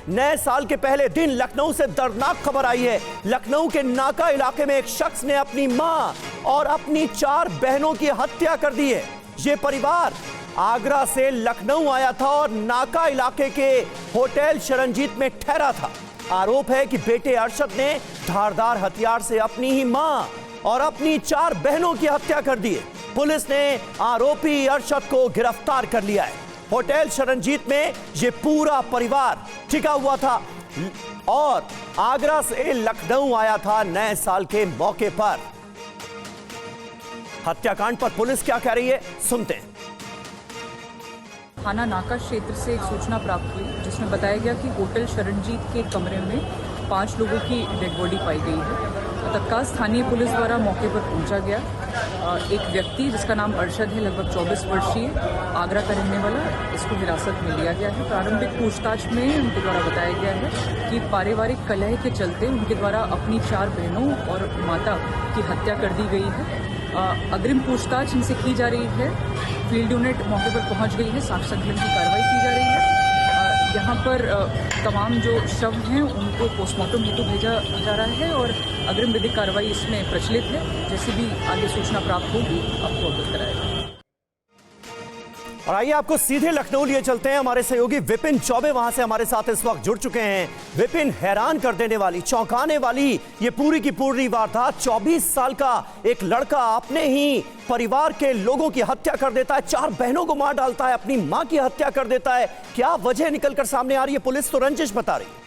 नए साल के पहले दिन लखनऊ से दर्दनाक खबर आई है। लखनऊ के नाका इलाके में एक शख्स ने अपनी मां और अपनी 4 बहनों की हत्या कर दी है। यह परिवार आगरा से लखनऊ आया था और नाका इलाके के होटल शरणजीत में ठहरा था। आरोप है कि बेटे अरशद ने धारदार हथियार से अपनी ही मां और अपनी 4 बहनों की हत्या कर दी है। पुलिस ने आरोपी अरशद को गिरफ्तार कर लिया है। होटल शरणजीत में यह पूरा परिवार टिका हुआ था और आगरा से लखनऊ आया था नए साल के मौके पर। हत्याकांड पर पुलिस क्या कह रही है, सुनते हैं। थाना नाका क्षेत्र से एक सूचना प्राप्त हुई जिसमें बताया गया कि होटल शरणजीत के कमरे में 5 लोगों की डेड बॉडी पाई गई है। तत्काल स्थानीय पुलिस द्वारा मौके पर पहुंचा गया। एक व्यक्ति जिसका नाम अरशद है, लगभग 24 वर्षीय, आगरा का रहने वाला, इसको हिरासत में लिया गया है। प्रारंभिक पूछताछ में उनके द्वारा बताया गया है कि पारिवारिक कलह के चलते उनके द्वारा अपनी 4 बहनों और माता की हत्या कर दी गई है। अग्रिम पूछताछ इनसे की जा रही है। फील्ड यूनिट मौके पर पहुंच गई है, साक्ष्य संकलन की कार्रवाई की जा रही है। यहाँ पर तमाम जो शव हैं उनको पोस्टमार्टम हेतु भेजा जा रहा है और अग्रिम विधिक कार्रवाई इसमें प्रचलित है। जैसे भी आगे सूचना प्राप्त होगी आपको अवगत कराएगा। और आइए आपको सीधे लखनऊ लिए चलते हैं। हमारे सहयोगी विपिन चौबे वहां से हमारे साथ इस वक्त जुड़ चुके हैं। विपिन, हैरान कर देने वाली, चौंकाने वाली ये पूरी की पूरी वारदात। 24 साल का एक लड़का अपने ही परिवार के लोगों की हत्या कर देता है, 4 बहनों को मार डालता है, अपनी मां की हत्या कर देता है। क्या वजह निकलकर सामने आ रही है? पुलिस तो रंजिश बता रही है।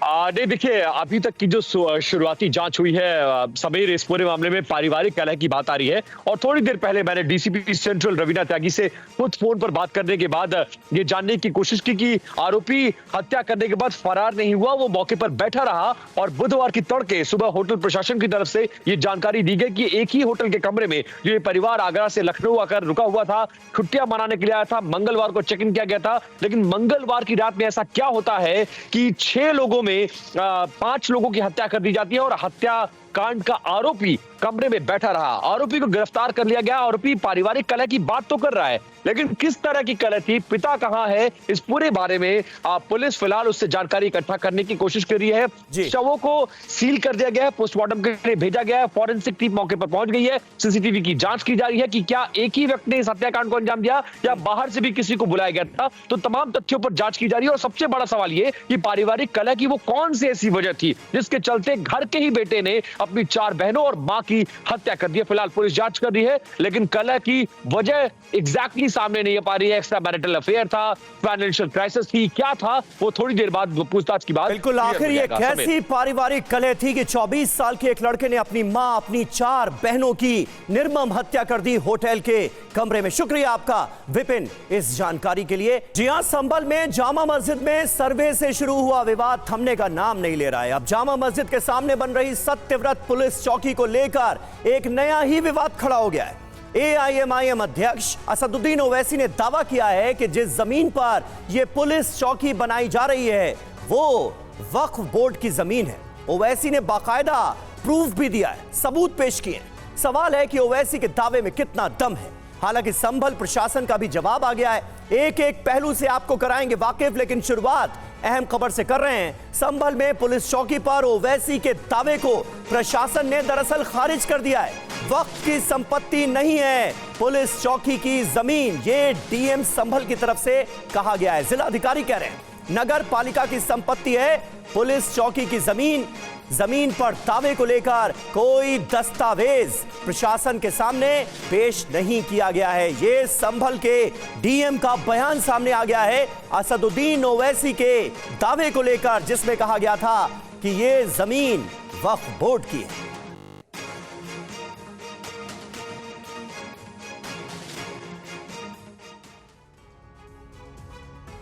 नहीं, देखिए, अभी तक की जो शुरुआती जांच हुई है समीर, इस पूरे मामले में पारिवारिक कलह की बात आ रही है। और थोड़ी देर पहले मैंने डीसीपी सेंट्रल रवीना त्यागी से खुद फोन पर बात करने के बाद ये जानने की कोशिश की कि आरोपी हत्या करने के बाद फरार नहीं हुआ, वो मौके पर बैठा रहा। और बुधवार की तड़के सुबह होटल प्रशासन की तरफ से ये जानकारी दी गई कि एक ही होटल के कमरे में जो ये परिवार आगरा से लखनऊ आकर रुका हुआ था, छुट्टियां मनाने के लिए आया था। मंगलवार को चेक इन किया गया था, लेकिन मंगलवार की रात में ऐसा क्या होता है कि 6 लोगों में 5 लोगों की हत्या कर दी जाती है और हत्या कांड का आरोपी कमरे में बैठा रहा। आरोपी को गिरफ्तार कर लिया गया। आरोपी पारिवारिक कलह की बात तो कर रहा है, लेकिन किस तरह की कलह थी, पिता कहां है, इस पूरे बारे में पुलिस फिलहाल उससे जानकारी इकट्ठा करने की कोशिश कर रही है। शवों को सील कर दिया गया है, पोस्टमार्टम के लिए भेजा गया है। फॉरेंसिक टीम मौके पर पहुंच गई है। सीसीटीवी की जांच की जा रही है कि क्या एक ही व्यक्ति ने इस हत्याकांड को अंजाम दिया या बाहर से भी किसी को बुलाया गया था। तो तमाम तथ्यों पर जांच की जा रही है। और सबसे बड़ा सवाल ये कि पारिवारिक कलह की वो कौन सी ऐसी वजह थी जिसके चलते घर के ही बेटे ने अपनी 4 बहनों और मां की हत्या कर दी है। फिलहाल पुलिस जांच कर रही है, लेकिन कलह की वजह एग्जैक्टली सामने नहीं आ पा रही है। एक्स्ट्रा मैरिटल अफेयर था, फाइनेंशियल क्राइसिस थी, क्या था, वो थोड़ी देर बाद पूछताछ की बात। बिल्कुल, आखिर ये कैसी पारिवारिक कलह थी कि 24 साल के एक लड़के ने अपनी मां, अपनी 4 बहनों की निर्मम हत्या कर दी होटल के कमरे में। शुक्रिया आपका विपिन इस जानकारी के लिए। जी हां, संभल में जामा मस्जिद में सर्वे से शुरू हुआ विवाद थमने का नाम नहीं ले रहा है। अब जामा मस्जिद के सामने बन रही सत्यव्रत पुलिस चौकी को लेकर एक नया ही विवाद खड़ा हो गया है। एआईएमआईएम अध्यक्ष असदुद्दीन ओवैसी ने दावा किया है कि जिस जमीन पर यह पुलिस चौकी बनाई जा रही है वो वक्फ बोर्ड की जमीन है। ओवैसी ने बाकायदा प्रूफ भी दिया है, सबूत पेश किए। सवाल है कि ओवैसी के दावे में कितना दम है। हालांकि संभल प्रशासन का भी जवाब आ गया है। एक एक पहलू से आपको कराएंगे वाकिफ, लेकिन शुरुआत अहम खबर से कर रहे हैं। संभल में पुलिस चौकी पर ओवैसी के दावे को प्रशासन ने दरअसल खारिज कर दिया है। वक्त की संपत्ति नहीं है पुलिस चौकी की जमीन, ये डीएम संभल की तरफ से कहा गया है। जिलाधिकारी कह रहे हैं नगर पालिका की संपत्ति है पुलिस चौकी की जमीन। जमीन पर दावे को लेकर कोई दस्तावेज प्रशासन के सामने पेश नहीं किया गया है। यह संभल के डीएम का बयान सामने आ गया है असदुद्दीन ओवैसी के दावे को लेकर, जिसमें कहा गया था कि यह जमीन वक्फ बोर्ड की है।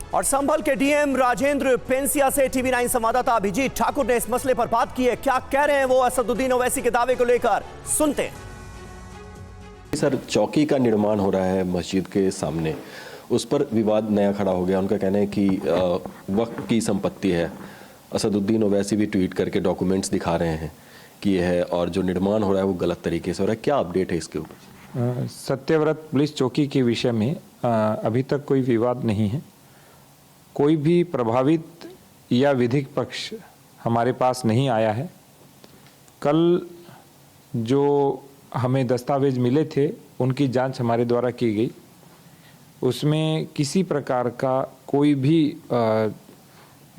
और संभल के डीएम राजेंद्र पेंसिया से टीवी9 संवाददाता अभिजीत ठाकुर ने इस मसले पर बात की है। क्या कह रहे हैं वो असदुद्दीन ओवैसी के दावे को लेकर, सुनते हैं। सर, चौकी का निर्माण हो रहा है मस्जिद के सामने, उस पर विवाद नया खड़ा हो गया। उनका कहना है कि वक्फ की संपत्ति है। असदुद्दीन ओवैसी भी ट्वीट करके डॉक्यूमेंट्स दिखा रहे हैं कि यह है, और जो निर्माण हो रहा है वो गलत तरीके से हो रहा है। क्या अपडेट है इसके ऊपर? सत्यव्रत पुलिस चौकी के विषय में अभी तक कोई विवाद नहीं है। कोई भी प्रभावित या विधिक पक्ष हमारे पास नहीं आया है। कल जो हमें दस्तावेज मिले थे उनकी जांच हमारे द्वारा की गई, उसमें किसी प्रकार का कोई भी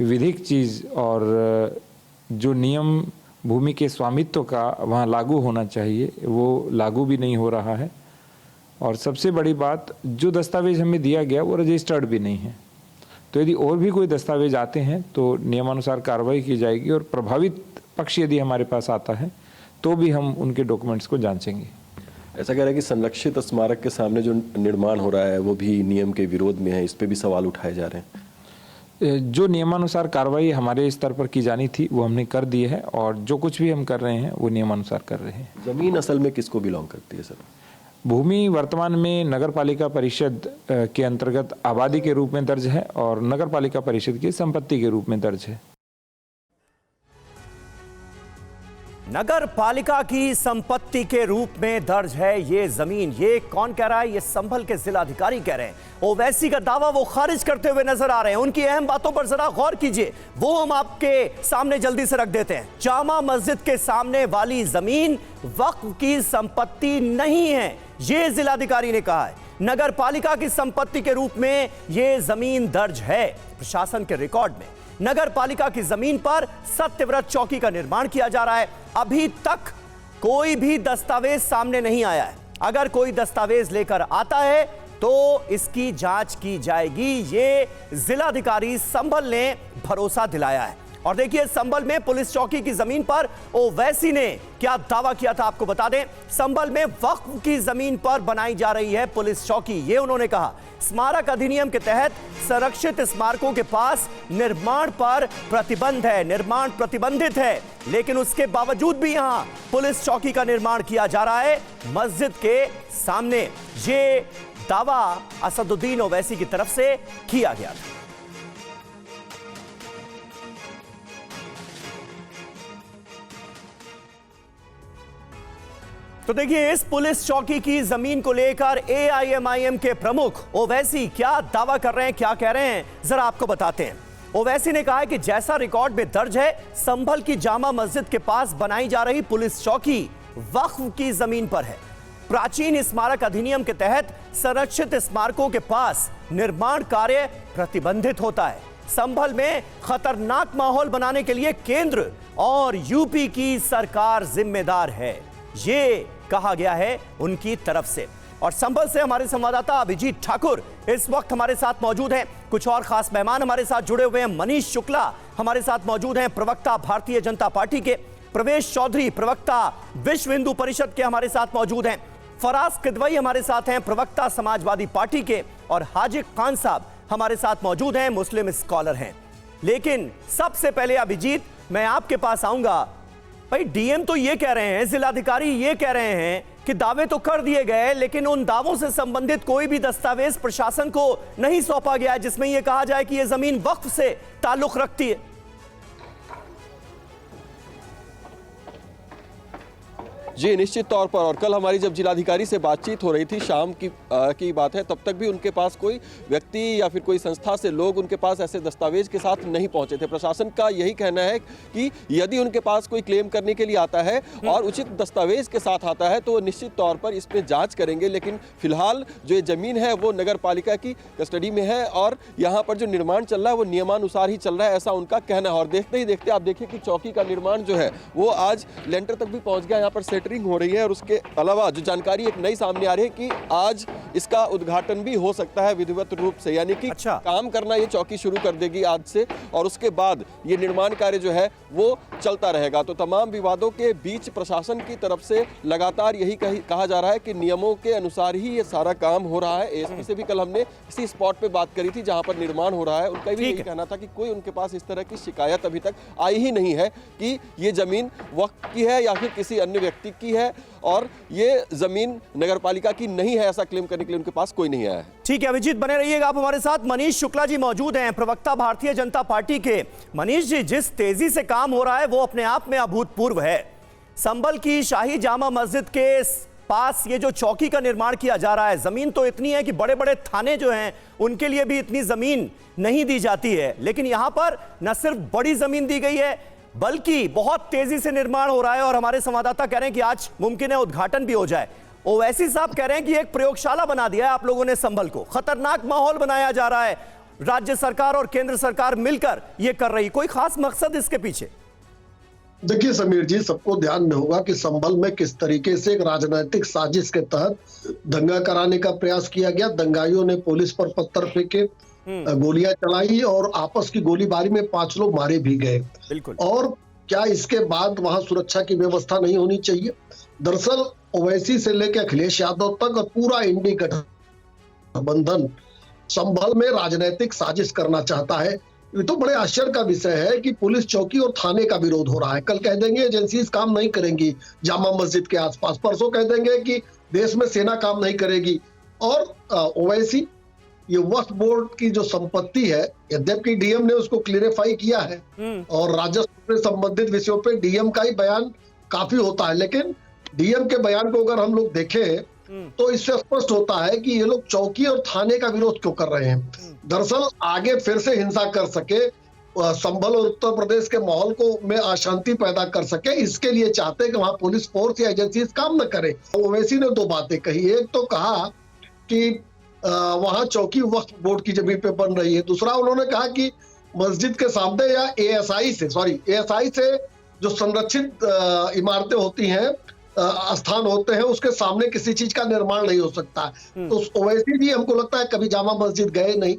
विधिक चीज़ और जो नियम भूमि के स्वामित्व का वहाँ लागू होना चाहिए वो लागू भी नहीं हो रहा है। और सबसे बड़ी बात, जो दस्तावेज हमें दिया गया वो रजिस्टर्ड भी नहीं है। तो यदि और भी कोई दस्तावेज आते हैं तो नियमानुसार कार्रवाई की जाएगी, और प्रभावित पक्ष यदि हमारे पास आता है तो भी हम उनके डॉक्यूमेंट्स को जांचेंगे। ऐसा कह रहा है कि संरक्षित स्मारक के सामने जो निर्माण हो रहा है वो भी नियम के विरोध में है, इस पे भी सवाल उठाए जा रहे हैं। जो नियमानुसार कार्रवाई हमारे स्तर पर की जानी थी वो हमने कर दी है, और जो कुछ भी हम कर रहे हैं वो नियमानुसार कर रहे हैं। जमीन असल में किसको बिलोंग करती है सर? भूमि वर्तमान में नगर पालिका परिषद के अंतर्गत आबादी के रूप में दर्ज है और नगर पालिका परिषद की संपत्ति के रूप में दर्ज है। नगर पालिका की संपत्ति के रूप में दर्ज है ये जमीन। ये कौन कह रहा है? ये संभल के जिलाधिकारी कह रहे हैं। ओवैसी का दावा वो खारिज करते हुए नजर आ रहे हैं। उनकी अहम बातों पर जरा गौर कीजिए, वो हम आपके सामने जल्दी से रख देते हैं। जामा मस्जिद के सामने वाली जमीन वक्फ की संपत्ति नहीं है, ये जिलाधिकारी ने कहा है। नगर पालिका की संपत्ति के रूप में ये जमीन दर्ज है प्रशासन के रिकॉर्ड में। नगर पालिका की जमीन पर सत्यव्रत चौकी का निर्माण किया जा रहा है। अभी तक कोई भी दस्तावेज सामने नहीं आया है। अगर कोई दस्तावेज लेकर आता है तो इसकी जांच की जाएगी, ये जिलाधिकारी संभल ने भरोसा दिलाया है। और देखिए, संभल में पुलिस चौकी की जमीन पर ओवैसी ने क्या दावा किया था आपको बता दें। संभल में वक्फ की जमीन पर बनाई जा रही है पुलिस चौकी, ये उन्होंने कहा। स्मारक अधिनियम के तहत संरक्षित स्मारकों के पास निर्माण पर प्रतिबंध है, निर्माण प्रतिबंधित है, लेकिन उसके बावजूद भी यहां पुलिस चौकी का निर्माण किया जा रहा है मस्जिद के सामने। ये दावा असदुद्दीन ओवैसी की तरफ से किया गया था। तो देखिए, इस पुलिस चौकी की जमीन को लेकर एआईएमआईएम के प्रमुख ओवैसी क्या दावा कर रहे हैं, क्या कह रहे हैं, जरा आपको बताते हैं। ओवैसी ने कहा है कि जैसा रिकॉर्ड में दर्ज है, संभल की जामा मस्जिद के पास बनाई जा रही पुलिस चौकी वक्फ की जमीन पर है। प्राचीन स्मारक अधिनियम के तहत संरक्षित स्मारकों के पास निर्माण कार्य प्रतिबंधित होता है। संभल में खतरनाक माहौल बनाने के लिए केंद्र और यूपी की सरकार जिम्मेदार है, ये कहा गया है उनकी तरफ से। और संभल से हमारे संवाददाता अभिजीत ठाकुर इस वक्त हमारे साथ मौजूद हैं। कुछ और खास मेहमान हमारे साथ जुड़े हुए हैं। मनीष शुक्ला हमारे साथ मौजूद हैं, प्रवक्ता भारतीय जनता पार्टी के। प्रवेश चौधरी प्रवक्ता विश्व हिंदू परिषद के हमारे साथ मौजूद हैं। फराज किदवई हमारे साथ हैं, प्रवक्ता समाजवादी पार्टी के। और हाजिक खान साहब हमारे साथ मौजूद हैं, मुस्लिम स्कॉलर हैं। लेकिन सबसे पहले अभिजीत, मैं आपके पास आऊंगा। भाई, डीएम तो ये कह रहे हैं, जिलाधिकारी ये कह रहे हैं कि दावे तो कर दिए गए, लेकिन उन दावों से संबंधित कोई भी दस्तावेज प्रशासन को नहीं सौंपा गया है जिसमें यह कहा जाए कि यह जमीन वक्फ से ताल्लुक रखती है। जी, निश्चित तौर पर। और कल हमारी जब जिलाधिकारी से बातचीत हो रही थी, शाम की बात है, तब तक भी उनके पास कोई व्यक्ति या फिर कोई संस्था से लोग उनके पास ऐसे दस्तावेज के साथ नहीं पहुंचे थे। प्रशासन का यही कहना है कि यदि उनके पास कोई क्लेम करने के लिए आता है और उचित दस्तावेज के साथ आता है तो निश्चित तौर पर इस पर जाँच करेंगे। लेकिन फिलहाल जो ये जमीन है वो नगर पालिका की कस्टडी में है और यहाँ पर जो निर्माण चल रहा है वो नियमानुसार ही चल रहा है, ऐसा उनका कहना है। और देखते ही देखते आप देखिए कि चौकी का निर्माण जो है वो आज लेंटर तक भी पहुँच गया। यहाँ पर हो रही है और उसके अलावा जो जानकारी एक नई सामने आ रही है कि आज इसका उद्घाटन भी हो सकता है विधिवत रूप से, यानी कि काम करना ये चौकी शुरू कर देगी आज से और उसके बाद ये निर्माण कार्य जो है वो चलता रहेगा। तो तमाम विवादों के बीच प्रशासन की तरफ से लगातार यही कहा जा रहा है कि नियमों के अनुसार ही ये सारा काम हो रहा है। एसपी से भी कल हमने इसी स्पॉट पे बात करी थी जहां पर निर्माण हो रहा है, उनका भी यही कहना था कि कोई उनके पास इस तरह की शिकायत अभी तक आई ही नहीं है कि ये जमीन वक्फ की है या फिर किसी अन्य व्यक्ति की है और ये जमीन नगरपालिका की नहीं है, ऐसा क्लेम करने के लिए उनके पास कोई नहीं आया है। ठीक है अभिजीत, बने रहिएगा आप हमारे साथ। मनीष शुक्ला जी मौजूद हैं, प्रवक्ता भारतीय जनता पार्टी के। मनीष जी, जिस तेजी से काम हो रहा है वो अपने आप में अभूतपूर्व है। संभल की शाही जामा मस्जिद के पास ये जो चौकी का निर्माण किया जा रहा है, जमीन तो इतनी है कि बड़े बड़े थाने जो हैं उनके लिए भी इतनी जमीन नहीं दी जाती है, लेकिन यहां पर न सिर्फ बड़ी जमीन दी गई है बल्कि बहुत तेजी से निर्माण हो रहा है। और हमारे संवाददाता कह रहे हैं कि आज मुमकिन है उद्घाटन भी हो जाए। ओवैसी साहब कह रहे हैं कि एक प्रयोगशाला बना दिया है आप लोगों ने संभल को, खतरनाक माहौल बनाया जा रहा है, राज्य सरकार और केंद्र सरकार मिलकर यह कर रही, कोई खास मकसद इसके पीछे? देखिए समीर जी, सबको ध्यान में होगा कि संभल में किस तरीके से एक राजनीतिक साजिश के तहत दंगा कराने का प्रयास किया गया। दंगाइयों ने पुलिस पर पत्थर फेंके, गोलियां चलाई और आपस की गोलीबारी में 5 लोग मारे भी गए। बिल्कुल। और क्या इसके बाद वहां सुरक्षा की व्यवस्था नहीं होनी चाहिए? दरअसल ओवैसी से लेकर अखिलेश यादव तक और पूरा इंडी गठबंधन संभल में राजनीतिक साजिश करना चाहता है। ये तो बड़े आश्चर्य का विषय है कि पुलिस चौकी और थाने का विरोध हो रहा है। कल कह देंगे एजेंसीज काम नहीं करेंगी जामा मस्जिद के आसपास, परसों कह देंगे कि देश में सेना काम नहीं करेगी। और ओवैसी ये वक्फ बोर्ड की जो संपत्ति है, यद्यपि डीएम ने उसको क्लियरिफाई किया है और राजस्व से संबंधित विषयों पे डीएम का ही बयान काफी होता है, लेकिन डीएम के बयान को अगर हम लोग देखें तो इससे स्पष्ट होता है कि ये लोग चौकी और थाने का विरोध क्यों कर रहे हैं। दरअसल आगे फिर से हिंसा कर सके, संभल और उत्तर प्रदेश के माहौल को में अशांति पैदा कर सके, इसके लिए चाहते हैं कि वहां पुलिस फोर्स या एजेंसीज काम न करे। ओवैसी ने 2 बातें कही। एक तो कहा कि वहां चौकी वक्फ बोर्ड की जमीन पे बन रही है। दूसरा उन्होंने कहा कि मस्जिद के सामने या एएसआई से जो संरक्षित इमारतें होती हैं, स्थान होते हैं, उसके सामने किसी चीज का निर्माण नहीं हो सकता। तो ओवैसी भी हमको लगता है कभी जामा मस्जिद गए नहीं,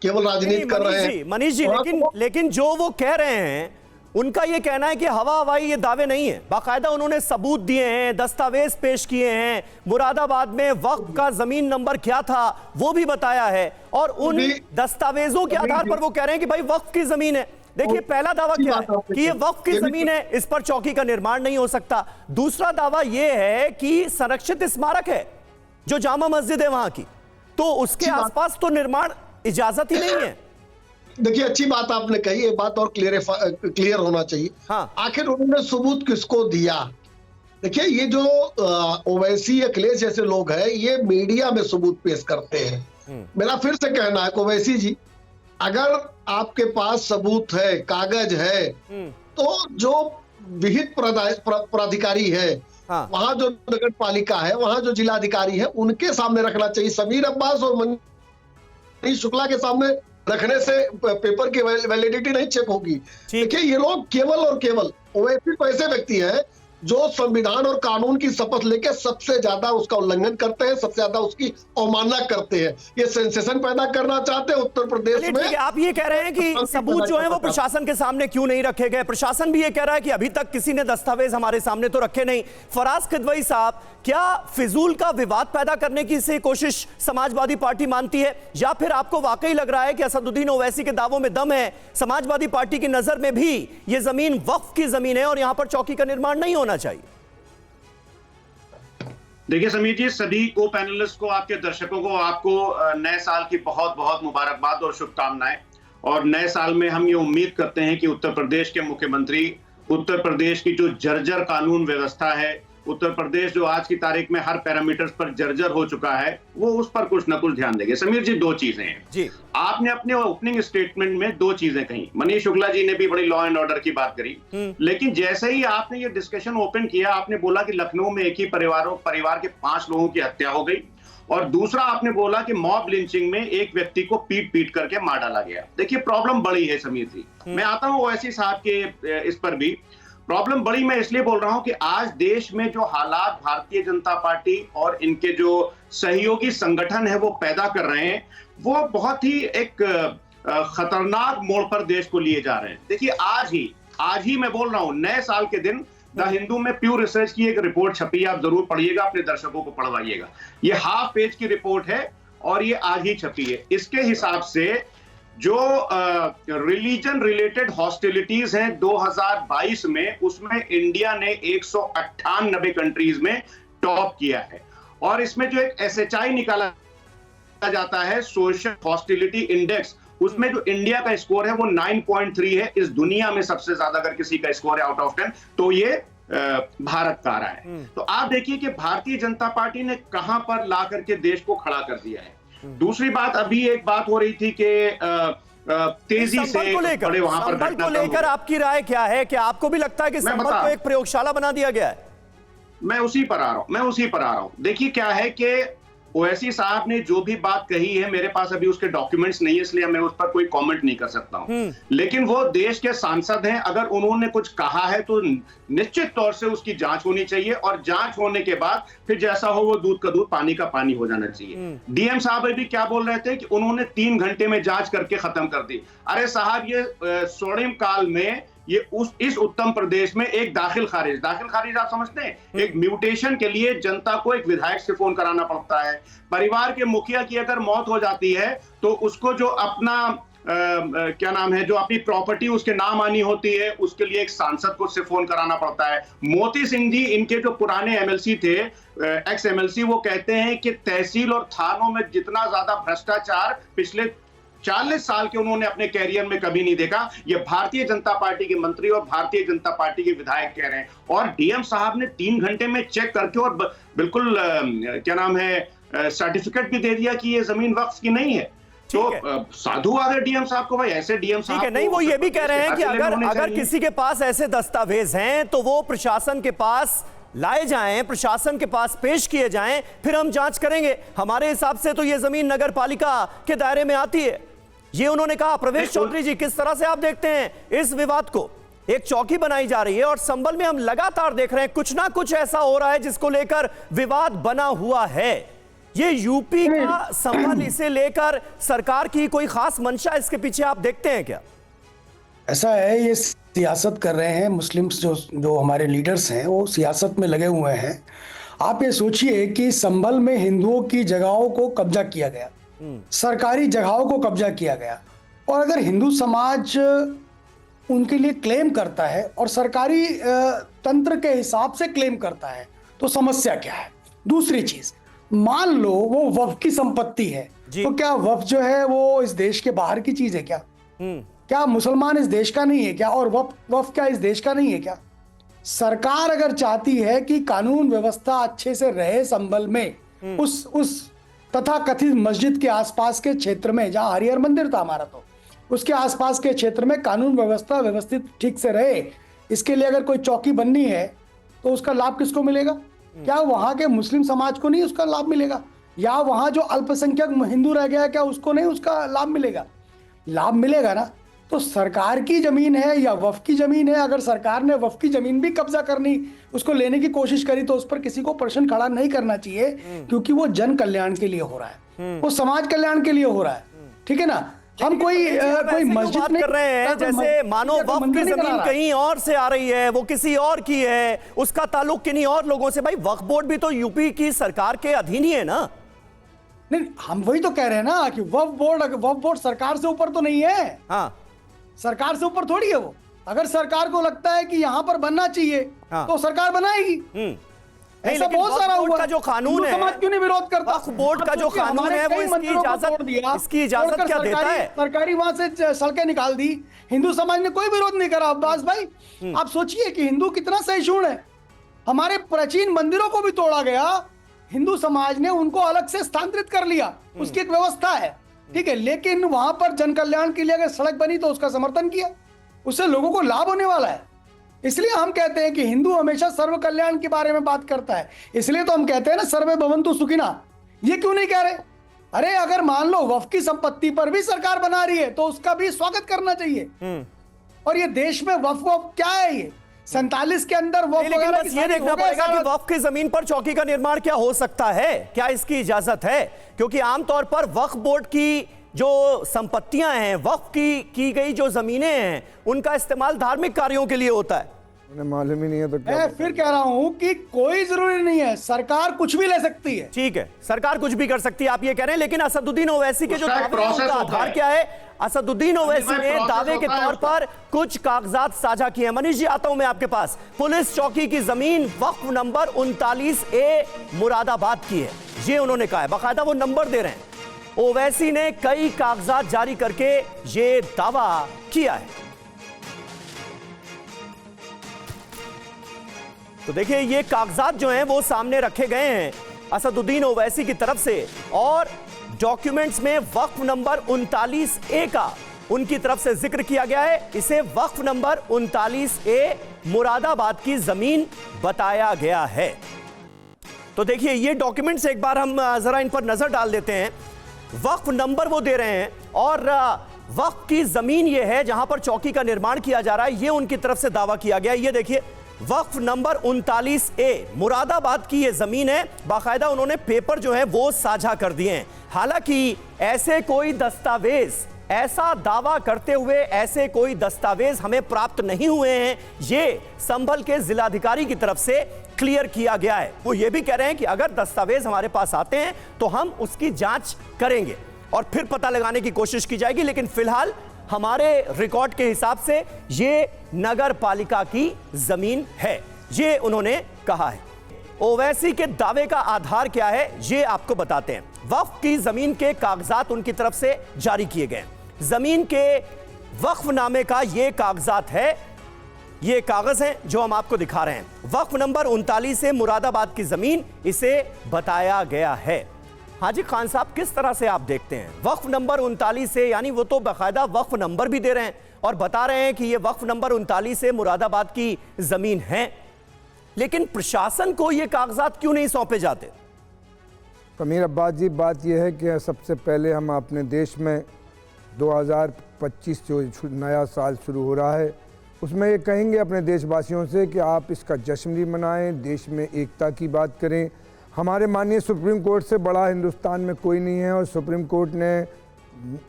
केवल राजनीति कर रहे हैं। मनीष जी, लेकिन जो वो कह रहे हैं उनका ये कहना है कि हवा हवाई ये दावे नहीं है, बाकायदा उन्होंने सबूत दिए हैं, दस्तावेज पेश किए हैं, मुरादाबाद में वक्फ का जमीन नंबर क्या था वो भी बताया है और उन दस्तावेजों के आधार पर वो कह रहे हैं कि भाई वक्फ की जमीन है। देखिए, पहला दावा क्या है कि ये वक्फ की जमीन है, इस पर चौकी का निर्माण नहीं हो सकता। दूसरा दावा ये है कि संरक्षित स्मारक है जो जामा मस्जिद है वहां की, तो उसके आसपास तो निर्माण इजाजत ही नहीं है। देखिए, अच्छी बात आपने कही, ये बात और क्लियर होना चाहिए। हाँ। आखिर उन्होंने सबूत किसको दिया? देखिए, ये जो ओवैसी अखिलेश जैसे लोग हैं, ये मीडिया में सबूत पेश करते हैं। मेरा फिर से कहना है ओवैसी जी, अगर आपके पास सबूत है, कागज है, तो जो विहित प्राधिकारी है, हाँ। वहां जो नगर पालिका है, वहां जो जिलाधिकारी है, उनके सामने रखना चाहिए। समीर अब्बास और मनीष शुक्ला के सामने रखने से पेपर की वैलिडिटी नहीं चेक होगी। देखिए, ये लोग केवल और केवल ओवैसी तो ऐसे व्यक्ति हैं जो संविधान और कानून की शपथ लेके सबसे ज्यादा उसका उल्लंघन करते हैं, सबसे ज्यादा उसकी अवमानना करते हैं। ये सेंसेशन पैदा करना चाहते हैं उत्तर प्रदेश में। आप ये कह रहे हैं कि सबूत जो है वो प्रशासन के सामने क्यों नहीं रखे गए? प्रशासन भी ये कह रहा है कि अभी तक किसी ने दस्तावेज हमारे सामने तो रखे नहीं। फराज किदवई साहब, क्या फिजूल का विवाद पैदा करने की से कोशिश समाजवादी पार्टी मानती है, या फिर आपको वाकई लग रहा है कि असदुद्दीन ओवैसी के दावों में दम है, समाजवादी पार्टी की नजर में भी ये जमीन वक्फ की जमीन है और यहां पर चौकी का निर्माण नहीं होना चाहिए? देखिए समीर जी, सभी को पैनलिस्ट को, आपके दर्शकों को, आपको नए साल की बहुत बहुत मुबारकबाद और शुभकामनाएं। और नए साल में हम ये उम्मीद करते हैं कि उत्तर प्रदेश के मुख्यमंत्री, उत्तर प्रदेश की जो जर्जर कानून व्यवस्था है, उत्तर प्रदेश जो आज की तारीख में हर पैरामीटर्स पर जर्जर हो चुका है, वो उस पर कुछ न कुछ ध्यान देंगे। समीर जी, 2 चीजें हैं जी। आपने अपने ओपनिंग स्टेटमेंट में 2 चीजें कही। मनीष शुक्ला जी ने भी बड़ी लॉ एंड ऑर्डर की बात करी, लेकिन जैसे ही आपने ये डिस्कशन ओपन किया, आपने बोला कि लखनऊ में एक ही परिवार के 5 लोगों की हत्या हो गई, और दूसरा आपने बोला कि मॉब लिंचिंग में एक व्यक्ति को पीट करके मार डाला गया। देखिए, प्रॉब्लम बड़ी है समीर जी। मैं आता हूं ओवैसी साहब के इस पर भी। प्रॉब्लम बड़ी मैं इसलिए बोल रहा हूं कि आज देश में जो हालात भारतीय जनता पार्टी और इनके जो सहयोगी संगठन है वो पैदा कर रहे हैं, वो बहुत ही एक खतरनाक मोड़ पर देश को लिए जा रहे हैं। देखिए, आज ही मैं बोल रहा हूं, नए साल के दिन द हिंदू में प्यू रिसर्च की एक रिपोर्ट छपी है, आप जरूर पढ़िएगा, अपने दर्शकों को पढ़वाइएगा। ये हाफ पेज की रिपोर्ट है और ये आज ही छपी है। इसके हिसाब से जो रिलीजन रिलेटेड हॉस्टिलिटीज हैं 2022 में, उसमें इंडिया ने 198 कंट्रीज में टॉप किया है। और इसमें जो एक SHI निकाला जाता है, सोशल हॉस्टिलिटी इंडेक्स, उसमें जो इंडिया का स्कोर है वो 9.3 है। इस दुनिया में सबसे ज्यादा अगर किसी का स्कोर है आउट ऑफ 10 तो ये भारत का आ रहा है। तो आप देखिए कि भारतीय जनता पार्टी ने कहां पर ला करके देश को खड़ा कर दिया है। दूसरी बात, अभी एक बात हो रही थी कि तेजी से बड़े वहां पर संभल को लेकर आपकी राय क्या है? क्या आपको भी लगता है कि संभल को एक प्रयोगशाला बना दिया गया है? मैं उसी पर आ रहा हूं। देखिए क्या है कि ओवैसी साहब ने जो भी बात कही है, मेरे पास अभी उसके डॉक्यूमेंट्स नहीं है, इसलिए मैं उस पर कोई कमेंट नहीं कर सकता हूं। लेकिन वो देश के सांसद हैं, अगर उन्होंने कुछ कहा है तो निश्चित तौर से उसकी जांच होनी चाहिए, और जांच होने के बाद फिर जैसा हो वो दूध का दूध पानी का पानी हो जाना चाहिए। डीएम साहब अभी क्या बोल रहे थे कि उन्होंने 3 घंटे में जांच करके खत्म कर दी। अरे साहब, ये स्वर्णिम काल में ये इस उत्तर प्रदेश में एक दाखिल खारिज आप समझते हैं, एक म्यूटेशन के लिए जनता को एक विधायक से फोन कराना पड़ता है। परिवार के मुखिया की अगर मौत हो जाती है तो उसको जो अपना क्या नाम है, जो अपनी प्रॉपर्टी उसके नाम आनी होती है, उसके लिए एक सांसद को उससे फोन कराना पड़ता है। मोती सिंह जी, इनके जो पुराने एमएलसी थे, एक्स एमएलसी, वो कहते हैं कि तहसील और थानों में जितना ज्यादा भ्रष्टाचार पिछले 40 साल के उन्होंने अपने कैरियर में कभी नहीं देखा। ये भारतीय जनता पार्टी के मंत्री और भारतीय जनता पार्टी के विधायक कह रहे हैं, और डीएम साहब ने 3 घंटे में चेक करके और बिल्कुल क्या नाम है, सर्टिफिकेट भी दे दिया कि ये जमीन वक्फ की नहीं है। तो साधु आ गए डीएम साहब को, भाई ऐसे डीएम साहब नहीं, वो ये भी कह रहे हैं कि अगर किसी के पास ऐसे दस्तावेज हैं तो वो प्रशासन के पास लाए जाएं, प्रशासन के पास पेश किए जाएं, फिर हम जांच करेंगे। हमारे हिसाब से तो ये जमीन नगर पालिका के दायरे में आती है, ये उन्होंने कहा। प्रवेश चौधरी जी, किस तरह से आप देखते हैं इस विवाद को? एक चौकी बनाई जा रही है और संभल में हम लगातार देख रहे हैं कुछ ना कुछ ऐसा हो रहा है जिसको लेकर विवाद बना हुआ है। ये यूपी का संभल, इसे लेकर सरकार की कोई खास मंशा इसके पीछे आप देखते हैं क्या? ऐसा है, ये सियासत कर रहे हैं मुस्लिम्स, जो हमारे लीडर्स हैं वो सियासत में लगे हुए हैं। आप ये सोचिए कि संभल में हिंदुओं की जगहों को कब्जा किया गया, सरकारी जगहों को कब्जा किया गया, और अगर हिंदू समाज उनके लिए क्लेम करता है और सरकारी तंत्र के हिसाब से क्लेम करता है तो समस्या क्या है? दूसरी चीज, मान लो वो वक्फ की संपत्ति है, तो क्या वक्फ जो है वो इस देश के बाहर की चीज है क्या? क्या मुसलमान इस देश का नहीं है क्या? और वक्फ क्या इस देश का नहीं है क्या? सरकार अगर चाहती है कि कानून व्यवस्था अच्छे से रहे संभल में, उस तथा कथित मस्जिद के आसपास के क्षेत्र में, जहां हरिहर मंदिर था हमारा, तो उसके आसपास के क्षेत्र में कानून व्यवस्था व्यवस्थित ठीक से रहे, इसके लिए अगर कोई चौकी बननी है तो उसका लाभ किसको मिलेगा? क्या वहां के मुस्लिम समाज को नहीं उसका लाभ मिलेगा? या वहां जो अल्पसंख्यक हिंदू रह गया, क्या उसको नहीं उसका लाभ मिलेगा? लाभ मिलेगा ना। तो सरकार की जमीन है या वक्फ की जमीन है, अगर सरकार ने वक्फ की जमीन भी कब्जा करनी, उसको लेने की कोशिश करी, तो उस पर किसी को प्रश्न खड़ा नहीं करना चाहिए, क्योंकि वो जन कल्याण के लिए हो रहा है, वो समाज कल्याण के लिए हो रहा है। ठीक है ना? हम कोई मस्जिद कर रहे हैं जैसे मानो वक्फ की जमीन कहीं और से आ रही है, वो किसी और की है, उसका ताल्लुक किन्हीं और लोगों से। भाई वक्फ बोर्ड भी तो यूपी की सरकार के अधीन ही है ना। नहीं, हम वही तो कह रहे हैं ना कि वक्फ बोर्ड सरकार से ऊपर तो नहीं है। हाँ, सरकार से ऊपर थोड़ी है वो। अगर सरकार को लगता है कि यहाँ पर बनना चाहिए, तो सरकार बनाएगी। ऐसा बहुत सारा हुआ। का जो कानून है, समाज क्यों नहीं विरोध करता? वक्फ बोर्ड का जो कानून है वो इसकी इजाजत क्या देता है? सरकारी वहां से सड़कें निकाल दी, हिंदू समाज ने कोई विरोध नहीं करा। अब्बास भाई, आप सोचिए कि हिंदू कितना सहिष्णु है। हमारे प्राचीन मंदिरों को भी तोड़ा गया, हिंदू समाज ने उनको अलग से स्थानांतरित कर लिया, उसकी एक व्यवस्था है। ठीक है, लेकिन वहां पर जन कल्याण के लिए अगर सड़क बनी तो उसका समर्थन किया, उससे लोगों को लाभ होने वाला है। इसलिए हम कहते हैं कि हिंदू हमेशा सर्व कल्याण के बारे में बात करता है। इसलिए तो हम कहते हैं ना, सर्वे भवन्तु सुखिना। ये क्यों नहीं कह रहे? अरे अगर मान लो वक्फ की संपत्ति पर भी सरकार बना रही है तो उसका भी स्वागत करना चाहिए। और ये देश में वक्फ क्या है? ये 47 के अंदर वक्फ वगैरह ये देखना पड़ेगा कि वक्फ की जमीन पर चौकी का निर्माण क्या हो सकता है, क्या इसकी इजाजत है? क्योंकि आमतौर पर वक्फ बोर्ड की जो संपत्तियां हैं, वक्फ की गई जो जमीनें हैं, उनका इस्तेमाल धार्मिक कार्यों के लिए होता है। उन्हें मालूम ही नहीं है तो क्या? मैं फिर कह रहा हूं कि कोई जरूरी नहीं है, सरकार कुछ भी ले सकती है। ठीक है, सरकार कुछ भी कर सकती है, आप ये कह रहे हैं। लेकिन असदुद्दीन ओवैसी के जो दावे हैं उनका आधार क्या है? असदुद्दीन ओवैसी ने दावे के तौर पर कुछ कागजात साझा किए हैं। मनीष जी, आता हूं मैं आपके पास। पुलिस चौकी की जमीन वक्फ नंबर 39A मुरादाबाद की है, ये उन्होंने कहा है, बाकायदा वो नंबर दे रहे हैं। ओवैसी ने कई कागजात जारी करके ये दावा किया है। तो देखिए ये कागजात जो हैं वो सामने रखे गए हैं असदुद्दीन ओवैसी की तरफ से, और डॉक्यूमेंट्स में वक्फ नंबर 39A का उनकी तरफ से जिक्र किया गया है। इसे वक्फ नंबर 39A मुरादाबाद की जमीन बताया गया है। तो देखिए ये डॉक्यूमेंट्स एक बार हम जरा इन पर नजर डाल देते हैं। वक्फ नंबर वो दे रहे हैं और वक्फ की जमीन ये है जहां पर चौकी का निर्माण किया जा रहा है, ये उनकी तरफ से दावा किया गया। ये देखिए वक्फ नंबर 39A मुरादाबाद की ये जमीन है। बाकायदा उन्होंने पेपर जो है वो साझा कर दिए हैं। हालांकि ऐसे कोई दस्तावेज, ऐसा दावा करते हुए ऐसे कोई दस्तावेज हमें प्राप्त नहीं हुए हैं, ये संभल के जिलाधिकारी की तरफ से क्लियर किया गया है। वो ये भी कह रहे हैं कि अगर दस्तावेज हमारे पास आते हैं तो हम उसकी जांच करेंगे और फिर पता लगाने की कोशिश की जाएगी, लेकिन फिलहाल हमारे रिकॉर्ड के हिसाब से ये नगर पालिका की जमीन है, ये उन्होंने कहा है। ओवैसी के दावे का आधार क्या है ये आपको बताते हैं। वक्फ की जमीन के कागजात उनकी तरफ से जारी किए गए। जमीन के वक्फनामे का ये कागजात है, ये कागज हैं जो हम आपको दिखा रहे हैं। वक्फ नंबर 39 मुरादाबाद की जमीन इसे बताया गया है। हाजी खान साहब, किस तरह से आप देखते हैं वक्फ नंबर 39 यानी वो तो बाकायदा वक्फ नंबर भी दे रहे हैं और बता रहे हैं कि ये वक्फ नंबर 39 मुरादाबाद की जमीन है, लेकिन प्रशासन को ये कागजात क्यों नहीं सौंपे जाते? समीर अब्बास जी, बात यह है कि सबसे पहले हम अपने देश में 2025 जो नया साल शुरू हो रहा है उसमें ये कहेंगे अपने देशवासियों से कि आप इसका जश्न भी मनाएं, देश में एकता की बात करें। हमारे माननीय सुप्रीम कोर्ट से बड़ा हिंदुस्तान में कोई नहीं है और सुप्रीम कोर्ट ने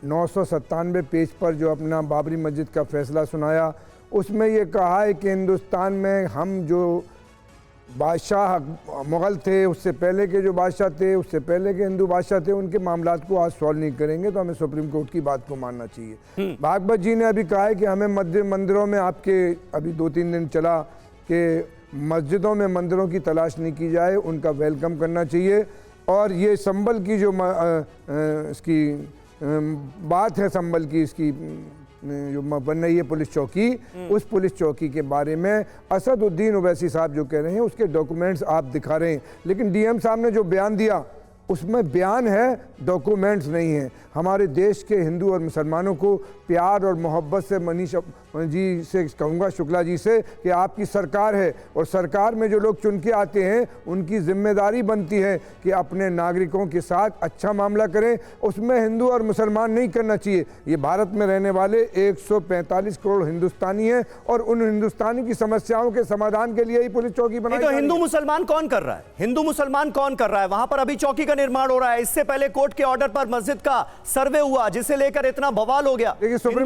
997 पेज पर जो अपना बाबरी मस्जिद का फैसला सुनाया उसमें ये कहा है कि हिंदुस्तान में हम जो बादशाह मुग़ल थे, उससे पहले के जो बादशाह थे, उससे पहले के हिंदू बादशाह थे, उनके मामलात को आज सॉल्व नहीं करेंगे, तो हमें सुप्रीम कोर्ट की बात को मानना चाहिए। भागवत जी ने अभी कहा है कि हमें मंदिरों में, आपके अभी 2-3 दिन चला कि मस्जिदों में मंदिरों की तलाश नहीं की जाए, उनका वेलकम करना चाहिए। और ये संभल की जो इसकी बात है, संभल की इसकी जो बन रही है पुलिस चौकी, उस पुलिस चौकी के बारे में असदुद्दीन ओवैसी साहब जो कह रहे हैं उसके डॉक्यूमेंट्स आप दिखा रहे हैं, लेकिन डीएम साहब ने जो बयान दिया उसमें बयान है, डॉक्यूमेंट्स नहीं है। हमारे देश के हिंदू और मुसलमानों को प्यार और मोहब्बत से मनीष जी से कहूँगा, शुक्ला जी से, कि आपकी सरकार है और सरकार में जो लोग चुन के आते हैं उनकी जिम्मेदारी बनती है कि अपने नागरिकों के साथ अच्छा मामला करें, उसमें हिंदू और मुसलमान नहीं करना चाहिए। ये भारत में रहने वाले 145 करोड़ हिंदुस्तानी हैं और उन हिंदुस्तानी की समस्याओं के समाधान के लिए ही पुलिस चौकी बनाई। तो हिंदू मुसलमान कौन कर रहा है? हिंदू मुसलमान कौन कर रहा है? वहां पर अभी चौकी का निर्माण हो रहा है। इससे पहले कोर्ट के ऑर्डर पर मस्जिद का सर्वे हुआ जिसे लेकर इतना बवाल हो गया। देखिए सुप्रीम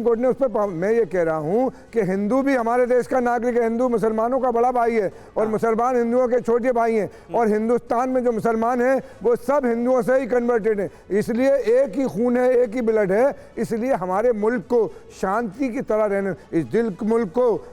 कोर्ट ने उस पर, मैं ये कह रहा हूं कि हिंदू भी हमारे देश का नागरिक है, हिंदू मुसलमानों का बड़ा भाई है और मुसलमान हिंदुओं के छोटे भाई हैं, और हिंदुस्तान में जो मुसलमान हैं वो सब हिंदुओं से ही कन्वर्टेड हैं, इसलिए एक ही खून है, एक ही ब्लड है। इसलिए हमारे मुल्क को शांति की तरह रहने, इस दिल मुल्क को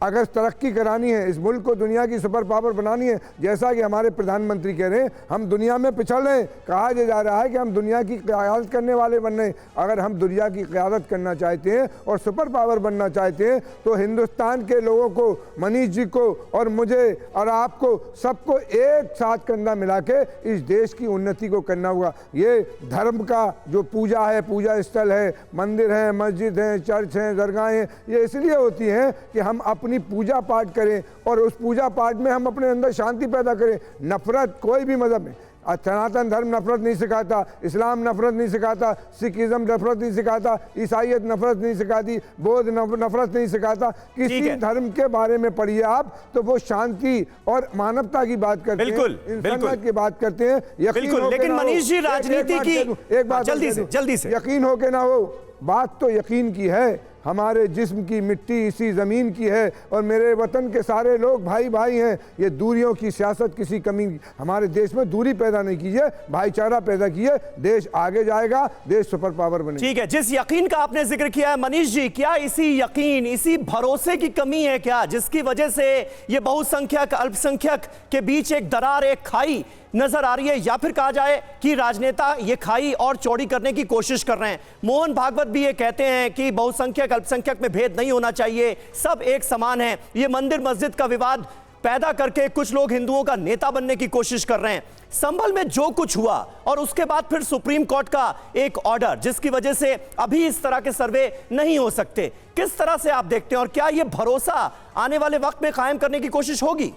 अगर तरक्की करानी है, इस मुल्क को दुनिया की सुपर पावर बनानी है, जैसा कि हमारे प्रधानमंत्री कह रहे हैं, हम दुनिया में पिछड़ रहे हैं। कहा जा रहा है कि हम दुनिया की क़यादत करने वाले बन रहे हैं। अगर हम दुनिया की क़यादत करना चाहते हैं और सुपर पावर बनना चाहते हैं तो हिंदुस्तान के लोगों को, मनीष जी को और मुझे और आपको, सबको एक साथ कंधा मिला के इस देश की उन्नति को करना होगा। ये धर्म का जो पूजा है, पूजा स्थल है, मंदिर हैं, मस्जिद हैं, चर्च हैं, दरगाहें हैं, ये इसलिए होती हैं कि हम अपनी पूजा पाठ करें और उस पूजा पाठ में हम अपने अंदर शांति पैदा करें। नफरत कोई भी मजहब में, सनातन धर्म नफरत नहीं सिखाता, इस्लाम नफरत नहीं सिखाता, सिखिज्म नफरत नहीं सिखाता, ईसाईयत नफरत नहीं सिखाती, बौद्ध नफरत नहीं सिखाता। किसी धर्म के बारे में पढ़िए आप तो वो शांति और मानवता की बात करते हैं, इंसानियत की बात करते हैं। लेकिन मनीष जी, राजनीति की एक बात जल्दी से यकीन हो के ना हो, बात तो यकीन की है। हमारे जिस्म की मिट्टी इसी ज़मीन की है और मेरे वतन के सारे लोग भाई भाई हैं। ये दूरियों की सियासत, किसी कमी, हमारे देश में दूरी पैदा नहीं कीजिए, भाईचारा पैदा कीजिए, देश आगे जाएगा, देश सुपर पावर बनेगा। ठीक है, जिस यकीन का आपने जिक्र किया है मनीष जी, क्या इसी यकीन, इसी भरोसे की कमी है क्या जिसकी वजह से ये बहुसंख्यक अल्पसंख्यक के बीच एक दरार, एक खाई नजर आ रही है, या फिर कहा जाए कि राजनेता ये खाई और चौड़ी करने की कोशिश कर रहे हैं? मोहन भागवत भी ये कहते हैं कि बहुसंख्यक अल्पसंख्यक में भेद नहीं होना चाहिए, सब एक समान है। ये मंदिर मस्जिद का विवाद पैदा करके कुछ लोग हिंदुओं का नेता बनने की कोशिश कर रहे हैं। संभल में जो कुछ हुआ और उसके बाद फिर सुप्रीम कोर्ट का एक ऑर्डर, जिसकी वजह से अभी इस तरह के सर्वे नहीं हो सकते, किस तरह से आप देखते हैं और क्या यह भरोसा आने वाले वक्त में कायम करने की कोशिश होगी?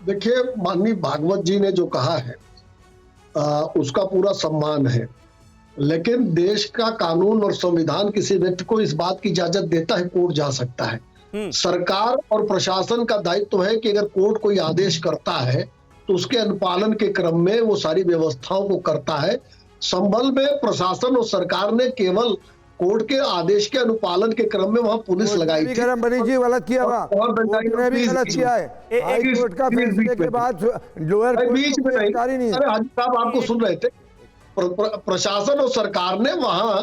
देखिए, माननीय भागवत जी ने जो कहा है उसका पूरा सम्मान है, लेकिन देश का कानून और संविधान किसी व्यक्ति को इस बात की इजाजत देता है कोर्ट जा सकता है। सरकार और प्रशासन का दायित्व है कि अगर कोर्ट कोई आदेश करता है तो उसके अनुपालन के क्रम में वो सारी व्यवस्थाओं को करता है। संभल में प्रशासन और सरकार ने केवल कोर्ट के आदेश के अनुपालन के क्रम में वहां पुलिस लगाई थी। जी गलत किया भी गलत किया है। हाई कोर्ट का फैसले के बाद लोअर बीच में नहीं। अरे हाजी साहब, आपको सुन रहे थे, प्रशासन और सरकार ने वहां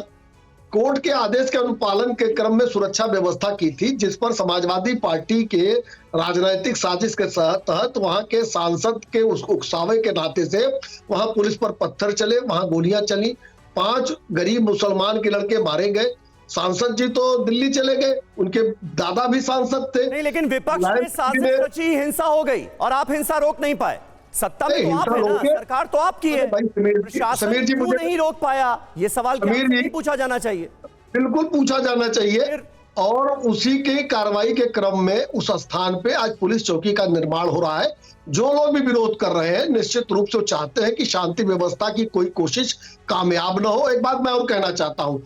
कोर्ट के आदेश के अनुपालन के क्रम में सुरक्षा व्यवस्था की थी, जिस पर समाजवादी पार्टी के राजनीतिक साजिश के तहत वहां के सांसद के उस उकसावे के नाते से वहां पुलिस पर पत्थर चले, वहां गोलियां चली, 5 गरीब मुसलमान के लड़के मारे गए। सांसद जी तो दिल्ली चले गए, उनके दादा भी सांसद थे। नहीं, लेकिन विपक्ष में साजिश रची, हिंसा हो गई और आप हिंसा रोक नहीं पाए। सत्ता में तो आप है ना, सरकार तो आपकी है, प्रशासन क्यों नहीं रोक पाया? ये सवाल नहीं पूछा जाना चाहिए? बिल्कुल पूछा जाना चाहिए। और उसी की कार्रवाई के क्रम में उस स्थान पे आज पुलिस चौकी का निर्माण हो रहा है। जो लोग भी विरोध कर रहे हैं निश्चित रूप से चाहते हैं कि शांति व्यवस्था की कोई कोशिश कामयाब न हो। एक बात मैं और कहना चाहता हूं,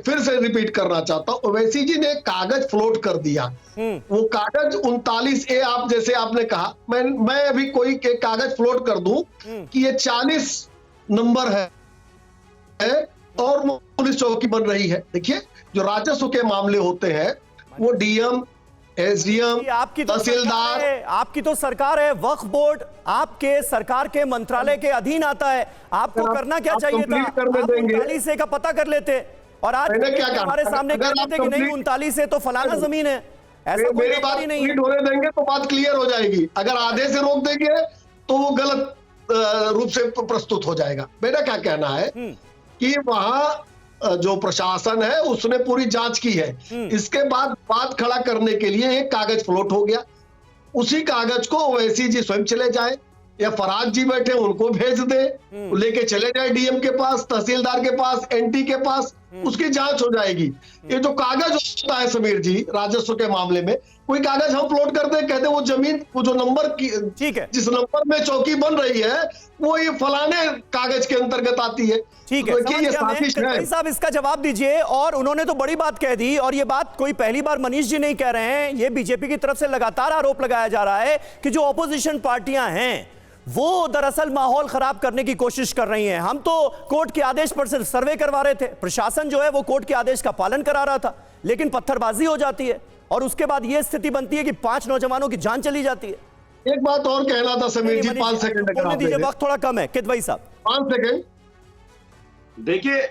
फिर से रिपीट करना चाहता हूं, ओवैसी जी ने कागज फ्लोट कर दिया। वो कागज 39A, आप जैसे आपने कहा, मैं अभी कोई एक कागज फ्लोट कर दूं कि ये 40 नंबर है और पुलिस चौकी बन रही है। देखिए, जो राजस्व के मामले होते हैं वो डीएम, एसडीएम, तहसीलदार, आपकी तो सरकार है, वक्फ बोर्ड आपके सरकार के मंत्रालय के अधीन आता है। आपको करना क्या चाहिए था? आप 39A का पता कर लेते और आज हमारे सामने कह देते कि नहीं 39A तो फलाना जमीन है। ऐसा मेरी बात नहीं होने देंगे तो बात क्लियर हो जाएगी। अगर आधे से रोक देंगे तो वो गलत रूप से प्रस्तुत हो जाएगा। मेरा क्या कहना है कि वहां जो प्रशासन है उसने पूरी जांच की है। इसके बाद बात खड़ा करने के लिए एक कागज फ्लोट हो गया। उसी कागज को ओवैसी जी स्वयं चले जाए या फराज जी बैठे उनको भेज दे, लेके चले जाए डीएम के पास, तहसीलदार के पास, एनटी के पास, उसकी जांच हो जाएगी। ये जो कागज होता है समीर जी, राजस्व के मामले में कोई कागज हम फ्लोट करते हैं, कहते हैं वो जमीन, वो जो नंबर की, ठीक है, जिस नंबर में चौकी बन रही है वो ये फलाने कागज के अंतर्गत आती है। ठीक है, भाई साहब इसका जवाब दीजिए। और उन्होंने तो बड़ी बात कह दी, और ये बात कोई पहली बार मनीष जी नहीं कह रहे हैं, ये बीजेपी की तरफ से लगातार आरोप लगाया जा रहा है कि जो ऑपोजिशन पार्टियां हैं वो दरअसल माहौल खराब करने की कोशिश कर रही हैं। हम तो कोर्ट के आदेश पर सिर्फ सर्वे करवा रहे थे, प्रशासन जो है वो कोर्ट के आदेश का पालन करा रहा था, लेकिन पत्थरबाजी हो जाती है और उसके बाद ये स्थिति बनती है कि 5 नौजवानों की जान चली जाती है। एक बात और कहना था समीर जी, 5 सेकंड दीजिए, वक्त थोड़ा कम है। किदवई साहब 5 सेकंड।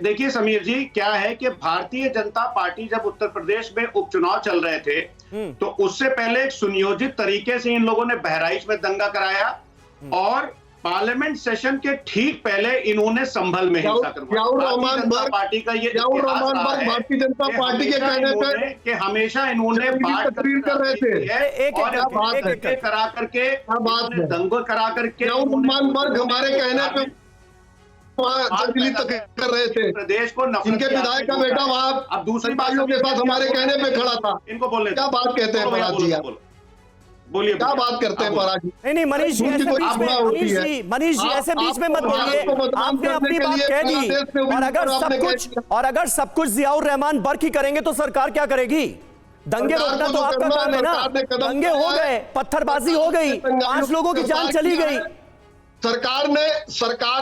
देखिए समीर जी, क्या है कि भारतीय जनता पार्टी जब उत्तर प्रदेश में उपचुनाव चल रहे थे तो उससे पहले एक सुनियोजित तरीके से इन लोगों ने बहराइच में दंगा कराया और पार्लियामेंट सेशन के ठीक पहले इन्होंने संभल में हिंसा करवाई। पार्टी का ये भारतीय जनता पार्टी के कहने पे कि हमेशा इन्होंने बात कर रहे थे और करा करके दंगों करा करके हमारे कहने पे दिल्ली तक कर रहे थे। प्रदेश को इनके विधायक का बेटा वहां अब दूसरी पार्टियों के साथ हमारे कहने पे खड़ा था। इनको बोलने क्या बात कहते हैं पराग जी, आप बोलिए क्या बात करते हैं पराग जी? नहीं मनीष जी, मनीष जी ऐसे बीच में मत बोलिए, आपने अपनी बात कह दी। और अगर सब कुछ जियाउर रहमान बर्क ही करेंगे तो सरकार क्या करेगी? दंगे रोकना तो आपका काम है ना। दंगे हो गए, पत्थरबाजी हो गई, 5 लोगों की जान चली गई। सरकार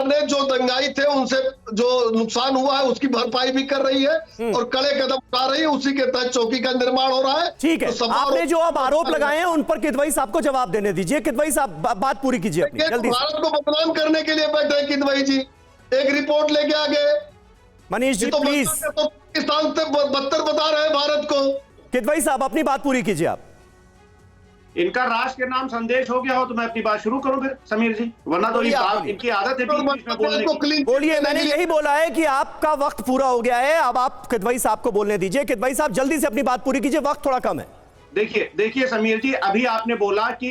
ने जो दंगाई थे उनसे जो नुकसान हुआ है उसकी भरपाई भी कर रही है और कड़े कदम उठा रही है। उसी के तहत चौकी का निर्माण हो रहा है। ठीक है, तो आपने जो अब आरोप लगाए हैं उन पर किदवई साहब को जवाब देने दीजिए। किदवई साहब बात पूरी कीजिए अपनी, जल्दी। भारत को बदनाम करने के लिए बैठे किदवई जी, एक रिपोर्ट लेके आ गए। मनीष जी प्लीज, पाकिस्तान से बदतर बता रहे हैं भारत को। किदवई साहब अपनी बात पूरी कीजिए आप। इनका राष्ट्र के नाम संदेश हो गया हो तो मैं अपनी बात शुरू करूं फिर समीर जी, वरना तो इनकी आदत है बीच में बोलने की। बोलिए, मैंने यही बोला है कि आपका वक्त पूरा हो गया है, अब आप किदवई साहब को बोलने दीजिए। किदवई साहब जल्दी से अपनी बात पूरी कीजिए, वक्त थोड़ा कम है। देखिए समीर जी, अभी आपने बोला कि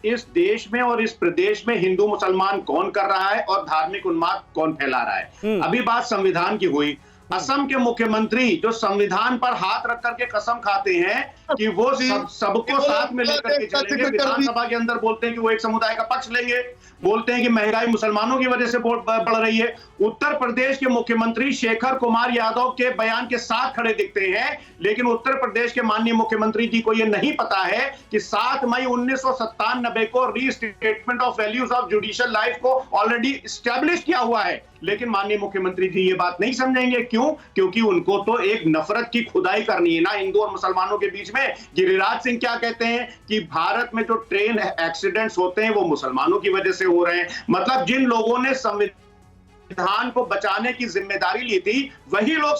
इस देश में और इस प्रदेश में हिंदू मुसलमान कौन कर रहा है और धार्मिक उन्माद कौन फैला रहा है। अभी बात संविधान की हुई। असम के मुख्यमंत्री जो संविधान पर हाथ रख करके कसम खाते हैं कि वो सबको साथ में लेकर के चलेंगे, विधानसभा के अंदर बोलते हैं कि वो एक समुदाय का पक्ष लेंगे, बोलते हैं कि महंगाई मुसलमानों की वजह से बढ़ रही है। उत्तर प्रदेश के मुख्यमंत्री शेखर कुमार यादव के बयान के साथ खड़े दिखते हैं, लेकिन उत्तर प्रदेश के माननीय मुख्यमंत्री जी को यह नहीं पता है कि 7 मई 1997 को restatement of values of judicial life को ऑलरेडी एस्टैब्लिश किया हुआ है। लेकिन माननीय मुख्यमंत्री जी ये बात नहीं समझेंगे। क्यों? क्योंकि उनको तो एक नफरत की खुदाई करनी है ना हिंदू और मुसलमानों के बीच में। गिरिराज सिंह क्या कहते हैं कि भारत में जो ट्रेन एक्सीडेंट्स होते हैं वो मुसलमानों की वजह से हो रहे हैं। मतलब जिन लोगों ने संविधान को बचाने की जिम्मेदारी ली थी वही लोग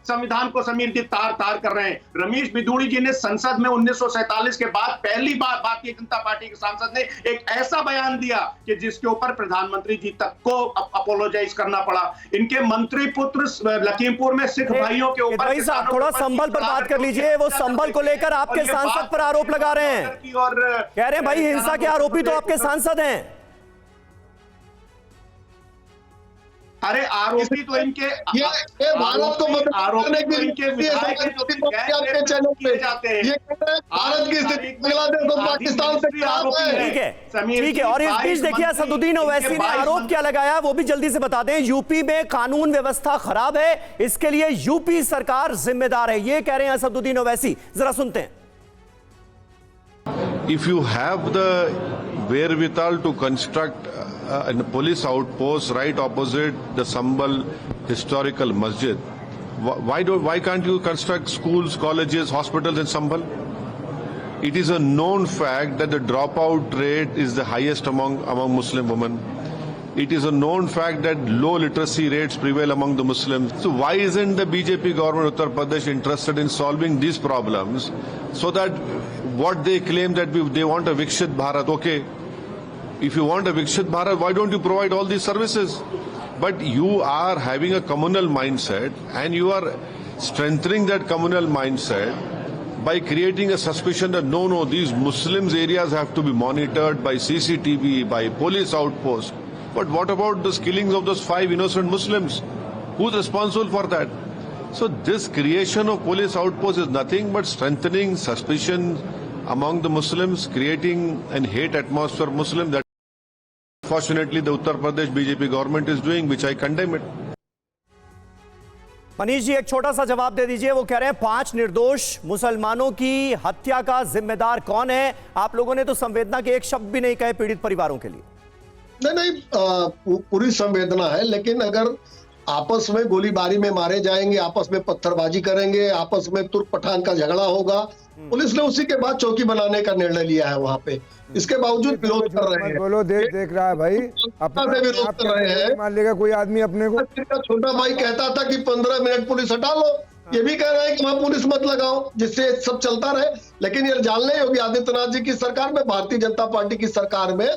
संविधान को समीर जी तार तार कर रहे हैं। रमेश बिदूड़ी जी ने संसद में 1947 के बाद पहली बार भारतीय जनता पार्टी के सांसद ने एक ऐसा बयान दिया कि जिसके ऊपर प्रधानमंत्री जी तक को अपोलोजाइज करना पड़ा। इनके मंत्री पुत्र लखीमपुर में सिख भाइयों के ऊपर थोड़ा संभल पर बात कर लीजिए। वो संभल को लेकर आपके सांसद पर आरोप लगा रहे हैं और कह रहे हैं भाई हिंसा के आरोपी तो आपके सांसद हैं। अरे आरोपी तो इनके भारत को आरोपी तो इनके विधायक जाते हैं। भारत की स्थिति बांग्लादेश और पाकिस्तान से ठीक है। और इस बीच देखिए असदुद्दीन ओवैसी ने आरोप क्या लगाया वो भी जल्दी से बता दें। यूपी में कानून व्यवस्था खराब है, इसके लिए यूपी सरकार जिम्मेदार है, ये कह रहे हैं असदुद्दीन ओवैसी। जरा सुनते हैं। If you have the wherewithal to construct a police outpost right opposite the Sambal historical masjid, why can't you construct schools, colleges, hospitals in Sambal? It is a known fact that the dropout rate is the highest among Muslim women. It is a known fact that low literacy rates prevail among the Muslims. So why isn't the BJP government of Uttar Pradesh interested in solving these problems so that what they claim that they want a Vikshit Bharat, okay, if you want a Vikshit Bharat, why don't you provide all these services? But you are having a communal mindset and you are strengthening that communal mindset by creating a suspicion that no, these Muslims areas have to be monitored by CCTV, by police outposts. But what about the killings of those 5 innocent Muslims? Who's responsible for that? So this creation of police outposts is nothing but strengthening suspicion among the Muslims, creating an hate atmosphere of Muslims that fortunately the Uttar Pradesh BJP government is doing, which I condemn it. Manish ji एक छोटा सा जवाब दे दीजिए। वो कह रहे हैं 5 निर्दोष मुसलमानों की हत्या का जिम्मेदार कौन है? आप लोगों ने तो संवेदना के एक शब्द भी नहीं कहे पीड़ित परिवारों के लिए। नहीं, पूरी संवेदना है, लेकिन अगर आपस में गोलीबारी में मारे जाएंगे, आपस में पत्थरबाजी करेंगे, आपस में तुर्क पठान का झगड़ा होगा, पुलिस ने उसी के बाद चौकी बनाने का निर्णय लिया है वहां पे। इसके बावजूद विरोध कर रहे हैं। बोलो, देख रहा है भाई, अपना विरोध कर रहे हैं। मान लेगा कोई आदमी अपने को। छोटा भाई कहता था कि 15 मिनट पुलिस हटा लो, ये भी कह रहे हैं कि वहां पुलिस मत लगाओ, जिससे सब चलता रहे। लेकिन ये जान लें योगी आदित्यनाथ जी की सरकार में, भारतीय जनता पार्टी की सरकार में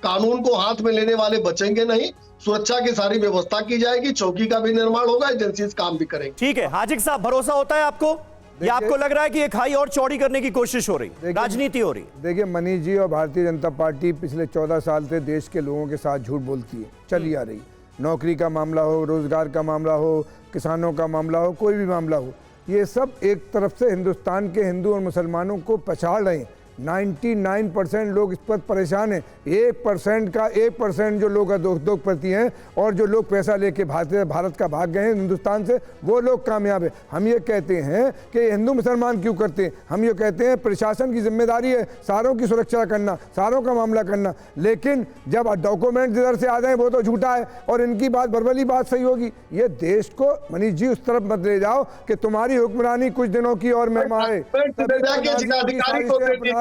कानून को हाथ में लेने वाले बचेंगे नहीं। सुरक्षा की सारी व्यवस्था की जाएगी, चौकी का भी निर्माण होगा, एजेंसीज काम भी करेंगे। ठीक है हाजिक साहब, भरोसा होता है आपको या आपको लग रहा है कि ये खाई और चौड़ी करने की कोशिश हो रही, राजनीति हो रही? देखिए मनीष जी, और भारतीय जनता पार्टी पिछले 14 साल से देश के लोगों के साथ झूठ बोलती है, चली आ रही। नौकरी का मामला हो, रोजगार का मामला हो, किसानों का मामला हो, कोई भी मामला हो, ये सब एक तरफ से हिंदुस्तान के हिंदू और मुसलमानों को पछाड़ रहे हैं। 99% लोग इस पर परेशान हैं। 1% का 1% जो लोग उद्योगपति हैं और जो लोग पैसा लेके भारत का भाग गए हैं हिंदुस्तान से, वो लोग कामयाब है। हम ये कहते हैं कि हिंदू मुसलमान क्यों करते हैं? हम ये कहते हैं प्रशासन की जिम्मेदारी है सारों की सुरक्षा करना, सारों का मामला करना। लेकिन जब डॉक्यूमेंट इधर से आ जाए वो तो झूठा है और इनकी बात बरबली बात सही होगी। ये देश को मनीष जी उस तरफ मत ले जाओ कि तुम्हारी हुक्मरानी कुछ दिनों की और मैं माए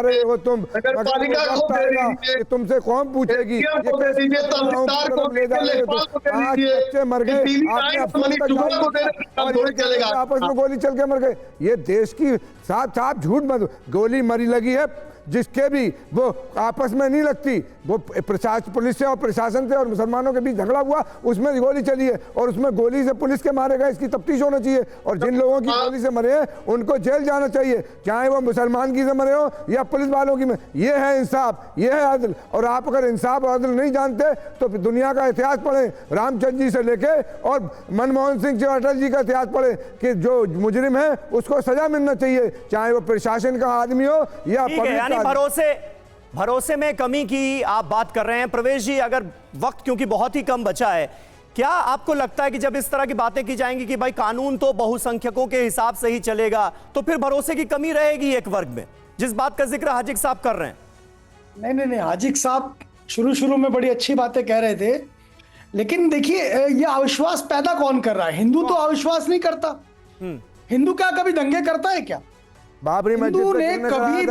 हो तुम, तुमसे कौन पूछेगी? मर गए, आपस में गोली चल के मर गए। ये देश की साथ झूठ मत, गोली मरी लगी है जिसके भी वो आपस में नहीं लगती, वो पुलिस से और प्रशासन से और मुसलमानों के बीच झगड़ा हुआ, उसमें गोली चली है और उसमें गोली से पुलिस के मारे गए, इसकी तफ्तीश होना चाहिए। और जिन लोगों की गोली से मरे हैं उनको जेल जाना चाहिए, चाहे वो मुसलमान की से मरे हो या पुलिस वालों की में। ये है इंसाफ, ये है अदल। और आप अगर इंसाफ और अदल नहीं जानते तो दुनिया का इतिहास पढ़ें, रामचंद्र जी से लेके और मनमोहन सिंह से अटल जी का इतिहास पढ़ें कि जो मुजरिम है उसको सजा मिलना चाहिए, चाहे वो प्रशासन का आदमी हो या ठीक है, यानी भरोसे में कमी की आप बात कर रहे हैं। प्रवेश जी, अगर वक्त क्योंकि बहुत ही कम बचा है, क्या आपको लगता है कि जब इस तरह की बातें की जाएंगी कि भाई कानून तो बहुसंख्यकों के हिसाब से ही चलेगा, तो फिर भरोसे की कमी रहेगी एक वर्ग में, जिस बात का जिक्र हाजिक साहब कर रहे हैं? नहीं, हाजिक साहब शुरू में बड़ी अच्छी बातें कह रहे थे, लेकिन देखिए ये अविश्वास पैदा कौन कर रहा है? हिंदू तो अविश्वास नहीं करता। हिंदू क्या कभी दंगे करता है क्या? बाबरी हिंदू ने कभी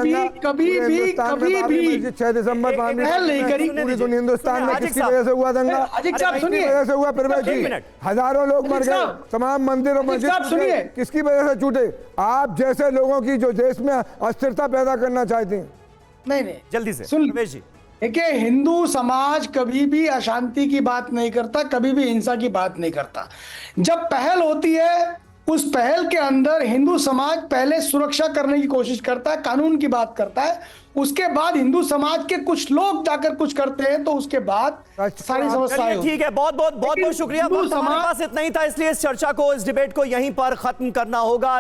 भी 6 दिसंबर पहल नहीं करी। पूरी हिंदुस्तान में किसकी वजह से हुआ दंगा? अजित साहब किसकी सुनिए, वजह से हुआ? प्रवेश जी, हजारों लोग मर गए, तमाम मंदिर और मस्जिद सुनिए, किसकी वजह से छूटे? आप जैसे लोगों की जो देश में अस्थिरता पैदा करना चाहते हैं। नहीं, जल्दी से सुन प्रवेश जी। देखिए, हिंदू समाज कभी भी अशांति की बात नहीं करता, कभी भी हिंसा की बात नहीं करता। जब पहल होती है, उस पहल के अंदर हिंदू समाज पहले सुरक्षा करने की कोशिश करता है, कानून की बात करता है, उसके बाद हिंदू समाज के कुछ लोग जाकर कुछ करते हैं, तो उसके बाद सारी समस्याएं। ठीक है, बहुत शुक्रिया। हमारे पास इतना ही था, इसलिए इस चर्चा को, इस डिबेट को यहीं पर खत्म करना होगा।